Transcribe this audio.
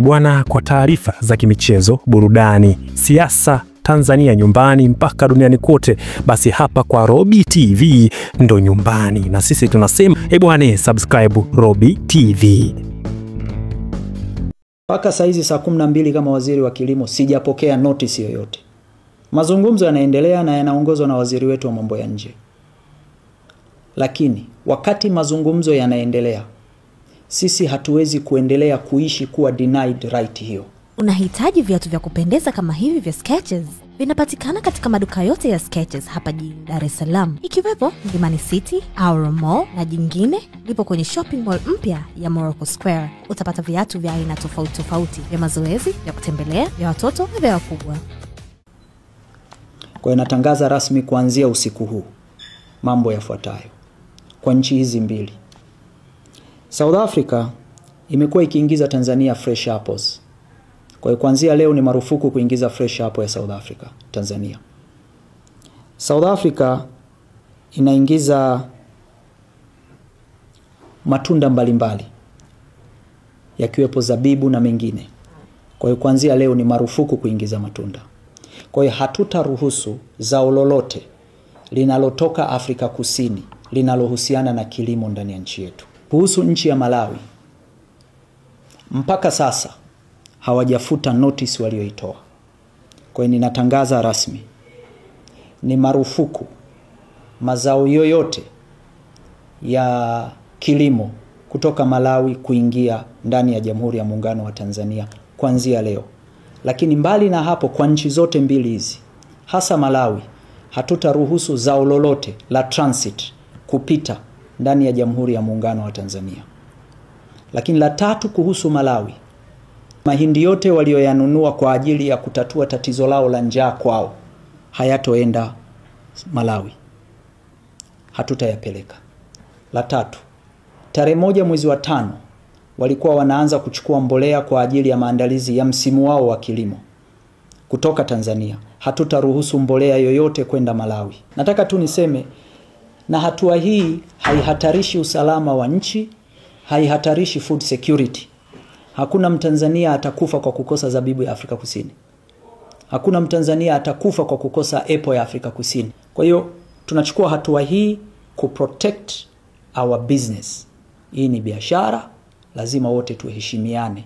Bwana, kwa taarifa za kimichezo, burudani, siasa, Tanzania nyumbani mpaka duniani kote, basi hapa kwa Robi TV ndo nyumbani, na sisi tunasema bwana subscribe Robi TV. Paka saizi saa 12 kama waziri wa kilimo sijapokea notice yoyote. Mazungumzo yanaendelea na yanaongozwa na waziri wetu wa mambo ya nje. Lakini wakati mazungumzo yanaendelea, sisi hatuwezi kuendelea kuishi kuwa denied right hiyo. Unahitaji viatu vya kupendeza kama hivi vya Skechers? Vinapatikana katika maduka yote ya Skechers hapa jijini Dar es Salaam, ikiwepo Mlimani City, Aura Mall na jingine lipo kwenye shopping mall mpya ya Morocco Square. Utapata viatu vya aina tofauti tofauti, vya mazoezi, vya kutembelea, vya watoto na vya wakubwa. Kwa hiyo natangaza rasmi kuanzia usiku huu mambo yafuatayo kwa nchi hizi mbili. South Africa imekuwa ikiingiza Tanzania fresh apples. Kwa hiyo kuanzia leo ni marufuku kuingiza fresh apple ya South Africa Tanzania. South Africa inaingiza matunda mbalimbali yakiwepo zabibu na mengine. Kwa hiyo kuanzia leo ni marufuku kuingiza matunda. Kwa hiyo hatutaruhusu zao lolote linalotoka Afrika Kusini linalohusiana na kilimo ndani ya nchi yetu. Kuhusu nchi ya Malawi, mpaka sasa hawajafuta notice walioitoa. Kwa hiyo ninatangaza rasmi ni marufuku mazao yoyote ya kilimo kutoka Malawi kuingia ndani ya Jamhuri ya Muungano wa Tanzania kuanzia leo. Lakini mbali na hapo, kwa nchi zote mbili hizi, hasa Malawi, hatutaruhusu zao lolote la transit kupita ndani ya Jamhuri ya Muungano wa Tanzania. Lakini la tatu kuhusu Malawi, mahindi yote walioyanunua kwa ajili ya kutatua tatizo lao la njaa kwao hayatoenda Malawi. Hatutayapeleka. La tatu, tarehe 1 mwezi wa 5 walikuwa wanaanza kuchukua mbolea kwa ajili ya maandalizi ya msimu wao wa kilimo kutoka Tanzania. Hatutaruhusu mbolea yoyote kwenda Malawi. Nataka tu niseme, na hatua hii haihatarishi usalama wa nchi, haihatarishi food security. Hakuna Mtanzania atakufa kwa kukosa zabibu ya Afrika Kusini. Hakuna Mtanzania atakufa kwa kukosa apple ya Afrika Kusini. Kwa hiyo tunachukua hatua hii kuprotect our business. Hii ni biashara, lazima wote tuheshimiane.